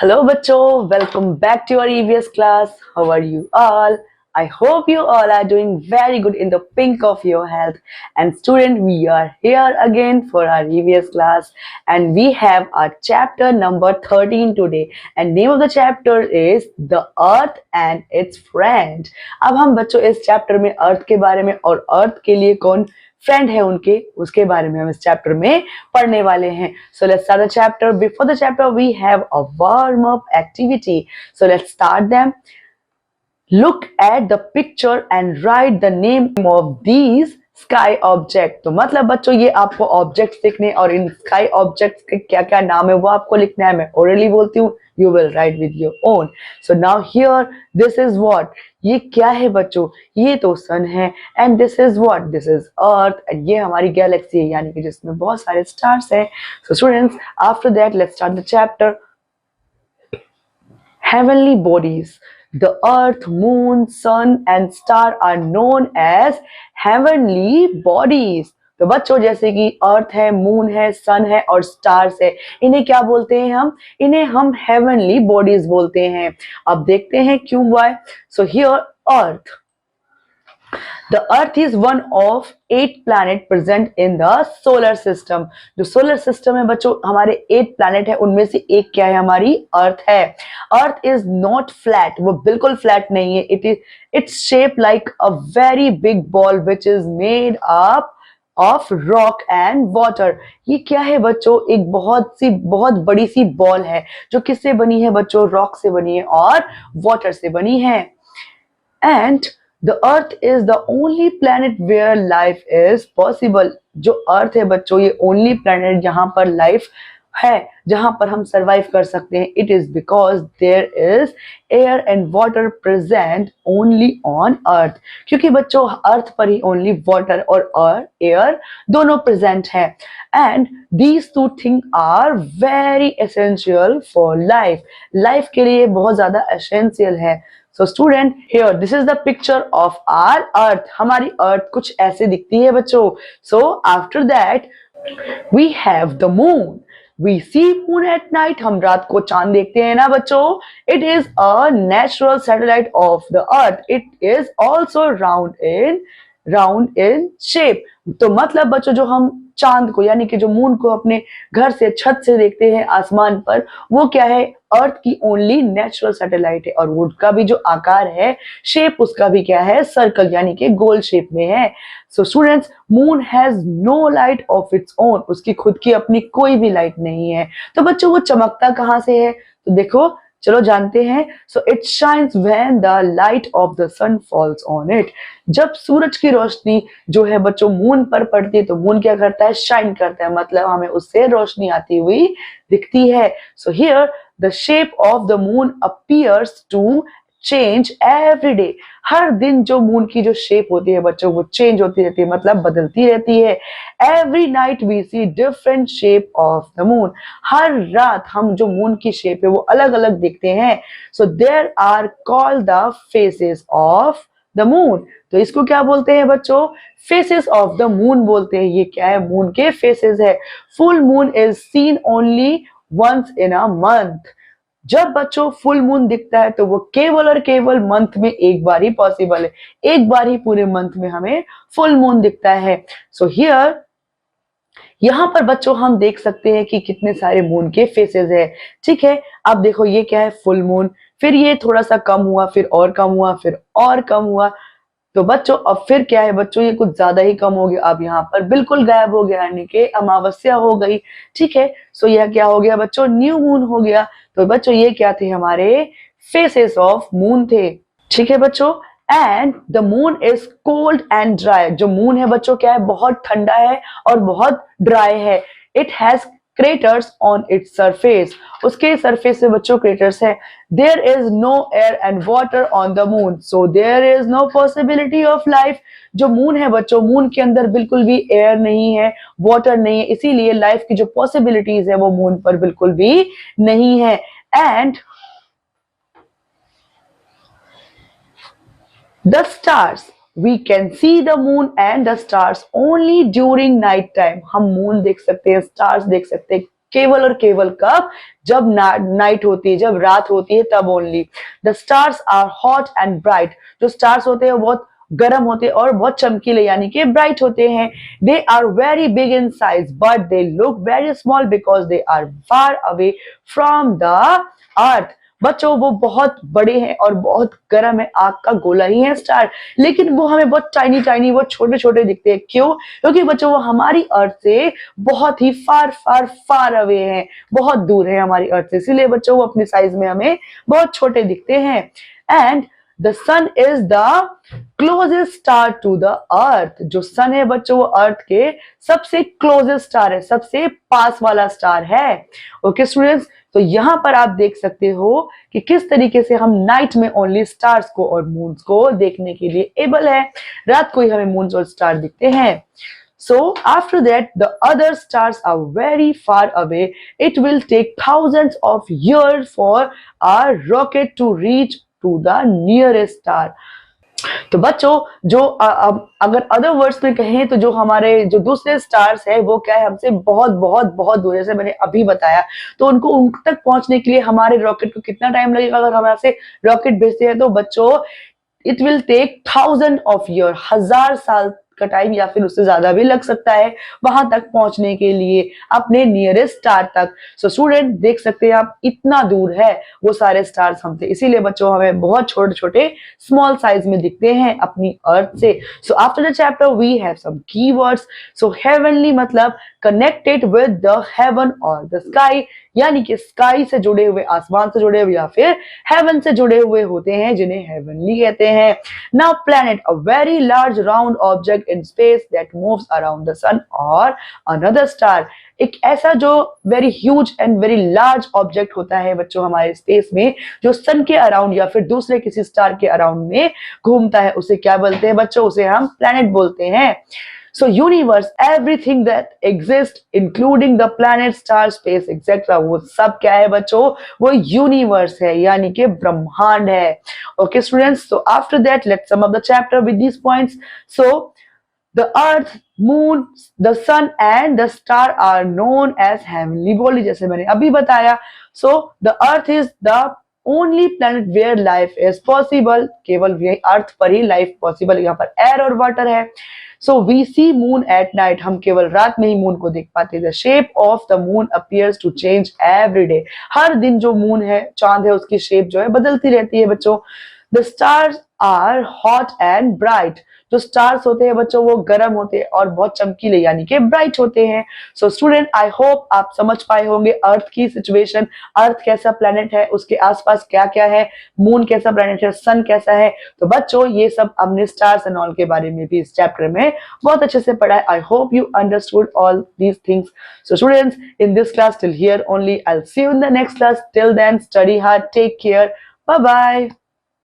Hello, Bacho. Welcome back to our EVS class. How are you all? I hope you all are doing very good in the pink of your health. And student, we are here again for our EVS class, and we have our chapter number 13 today. And name of the chapter is The Earth and Its Friend. अब हम बच्चों इस chapter में अर्थ के बारे में और अर्थ के लिए कौन फ्रेंड है उनके उसके बारे में हम इस चैप्टर में पढ़ने वाले हैं. So let's start the chapter. Before the chapter we have a warm up activity. So let's start them. Look at the picture and write the name of these sky object. तो मतलब बच्चों ये आपको objects लिखने और इन sky objects के क्या क्या नाम है वो आपको लिखना है. मैं ओरली बोलती हूँ, you will write with your own. So now here this is what. ये क्या है बच्चों? ये तो सन है. And this is what? This is earth. And ये हमारी गैलेक्सी है, यानी कि जिसमें बहुत सारे स्टार्स हैं. So students, after that let's start the chapter. Heavenly bodies. The earth, moon, sun and star are known as heavenly bodies. तो बच्चों जैसे कि अर्थ है, मून है, सन है और स्टार्स है, इन्हें क्या बोलते हैं हम? इन्हें हम हेवनली बॉडीज बोलते हैं. अब देखते हैं क्यों, why. So here earth. The Earth is one of 8 planets present in the solar system. जो सोलर सिस्टम है बच्चों, हमारे 8 प्लैनेट है, उनमें से एक क्या है? हमारी अर्थ है. Earth is not flat. वो बिल्कुल फ्लैट नहीं है. Its shape like a very big ball which is made up of rock and water. ये क्या है बच्चों? एक बहुत बड़ी सी बॉल है जो किससे बनी है बच्चों? रॉक से बनी है और वाटर से बनी है. And The Earth is the only planet where life is possible. जो अर्थ है बच्चों, ये ओनली प्लेनेट जहां पर लाइफ है, जहां पर हम सरवाइव कर सकते हैं. It is because there is air and water present only on earth. क्योंकि बच्चों अर्थ पर ही ओनली वाटर और एयर दोनों प्रेजेंट है. And these two thing are very essential for life. Life के लिए बहुत ज्यादा एसेंशियल है. So student, here this is the picture of our earth. हमारी अर्थ कुछ ऐसे दिखती है बच्चों. So after that we have the moon. We see moon at night. हम रात को चांद देखते हैं ना बच्चों. It is a natural satellite of the earth. It is also round in shape. तो मतलब बच्चों जो हम चांद को यानी कि जो मून को अपने घर से छत से देखते हैं आसमान पर, वो क्या है? अर्थ की ओनली नेचुरल सैटेलाइट है. और उसका भी जो आकार है, शेप उसका भी क्या है? सर्कल यानी कि गोल शेप में है. So students, moon has no light of its own. उसकी खुद की अपनी कोई भी लाइट नहीं है. तो बच्चों वो चमकता कहां से है? तो देखो, चलो जानते हैं. So it shines when the light of the sun falls on it. जब सूरज की रोशनी जो है बच्चों मून पर पड़ती है तो मून क्या करता है? शाइन करता है. मतलब हमें उससे रोशनी आती हुई दिखती है. So here the shape of the moon appears to change every day. हर दिन जो मून की जो शेप होती है बच्चों वो चेंज होती रहती है, मतलब बदलती रहती है. Every night we see different shape of the moon. हर रात हम जो मून की शेप है वो अलग अलग देखते हैं. So there are called the phases of the moon. तो इसको क्या बोलते हैं बच्चों? फेसेस ऑफ द मून बोलते हैं. ये क्या है? मून के फेसेस है. Full moon is seen only once in a month. जब बच्चों फुल मून दिखता है तो वो केवल और केवल मंथ में एक बार ही पॉसिबल है. एक बार ही पूरे मंथ में हमें फुल मून दिखता है. सो हियर यहां पर बच्चों हम देख सकते हैं कि कितने सारे मून के फेसेस है. ठीक है, अब देखो ये क्या है? Full moon. फिर ये थोड़ा सा कम हुआ, फिर और कम हुआ, फिर और कम हुआ. तो बच्चों अब फिर क्या है बच्चों? ये कुछ ज्यादा ही कम हो गया. अब यहाँ पर बिल्कुल गायब हो गया, यानी कि अमावस्या हो गई. ठीक है, सो यह क्या हो गया बच्चों? न्यू मून हो गया. तो बच्चों ये क्या थे? हमारे फेसेस ऑफ मून थे. ठीक है बच्चों. And the moon is cold and dry. जो मून है बच्चों क्या है? बहुत ठंडा है और बहुत ड्राई है. It has craters on its surface. उसके सरफेस से बच्चों craters है. There is no air and water on the moon, so there is no possibility of life. जो मून है बच्चों, मून के अंदर बिल्कुल भी एयर नहीं है, वाटर नहीं है, इसीलिए लाइफ की जो पॉसिबिलिटीज है वो मून पर बिल्कुल भी नहीं है. And the stars, we can see the moon and the stars only during night time. हम मून देख सकते हैं, स्टार्स देख सकते हैं केवल और केवल कब, जब नाइट होती है, जब रात होती है, तब only. The stars are hot and bright, जो स्टार्स होते हैं वो बहुत गर्म होते हैं और बहुत चमकीले यानी कि ब्राइट होते हैं। They are very big in size but they look very small because they are far away from the earth. बच्चों वो बहुत बड़े हैं और बहुत गर्म है, आग का गोला ही है स्टार, लेकिन वो हमें बहुत टाइनी टाइनी, बहुत छोटे छोटे दिखते हैं। क्यों? क्योंकि बच्चों वो हमारी अर्थ से बहुत ही फार फार फार अवे हैं, बहुत दूर है हमारी अर्थ से, इसीलिए बच्चों वो अपनी साइज में हमें बहुत छोटे दिखते हैं। And the sun is the closest star to the earth, जो सन है बच्चों वो अर्थ के सबसे क्लोजेस्ट स्टार है, सबसे पास वाला स्टार है। ओके स्टूडेंट्स, तो यहां पर आप देख सकते हो कि किस तरीके से हम नाइट में ओनली स्टार्स को और मून्स को देखने के लिए एबल है, रात को ही हमें मून्स और स्टार दिखते हैं। So after that, the other stars are very far away. It will take thousands of years for our rocket to reach to the nearest star. तो बच्चों जो अगर अदर वर्ड्स में कहें तो जो हमारे जो दूसरे स्टार्स है वो क्या है, हमसे बहुत बहुत बहुत दूर, जैसे मैंने अभी बताया। तो उनको उन तक पहुंचने के लिए हमारे रॉकेट को कितना टाइम लगेगा? अगर हम ऐसे रॉकेट भेजते हैं तो बच्चों it will take 1000 of years, 1000 साल का टाइम या फिर उससे ज्यादा भी लग सकता है वहां तक पहुंचने के लिए, अपने नियरेस्ट स्टार तक। सो स्टूडेंट देख सकते हैं आप, इतना दूर है वो सारे स्टार्स हमसे, इसीलिए बच्चों हमें बहुत छोटे छोटे स्मॉल साइज में दिखते हैं अपनी अर्थ से। So after the chapter we have some keywords. So heavenly मतलब कनेक्टेड विद द हेवन और द स्काई, यानी कि स्काई से जुड़े हुए, आसमान से जुड़े हुए या फिर हेवन से जुड़े हुए होते हैं, जिन्हें हेवनली कहते हैं। Now planet, a very large round object in space that moves around the sun और अनदर स्टार, एक ऐसा जो very huge and very large object होता है बच्चों हमारे स्पेस में, जो सन के अराउंड या फिर दूसरे किसी स्टार के अराउंड में घूमता है, उसे क्या बोलते हैं बच्चों? उसे हम प्लैनेट बोलते हैं। So universe, everything that exists, including the planet, star, space, etc. वो सब क्या है बच्चों? वो यूनिवर्स है, यानी कि ब्रह्मांड है। Okay students, so after that let's sum up the chapter with these points. So the earth, moon, the sun and the star are known as heavenly body, जैसे मैंने अभी बताया। So the earth is the only planet where life is possible, केवल ये अर्थ पर ही life possible, यहाँ पर air और वाटर है। So we see moon at night, हम केवल रात में ही मून को देख पाते हैं। The shape of the moon appears to change every day, हर दिन जो मून है, चांद है, उसकी शेप जो है बदलती रहती है बच्चों। The stars are hot and bright, जो स्टार्स होते हैं बच्चों वो गर्म होते हैं और बहुत चमकीले यानी कि ब्राइट होते हैं। सो स्टूडेंट आई होप आप समझ पाए होंगे अर्थ की सिचुएशन, अर्थ कैसा प्लेनेट है, उसके आसपास क्या क्या है, मून कैसा प्लेनेट है, सन कैसा है। तो बच्चों ये सब हमने स्टार्स एंड ऑल के बारे में भी इस चैप्टर में बहुत अच्छे से पढ़ा है। I hope you understood all these things. So students in this class till here only, I will see you in the next class. Till then study hard, take care, bye bye.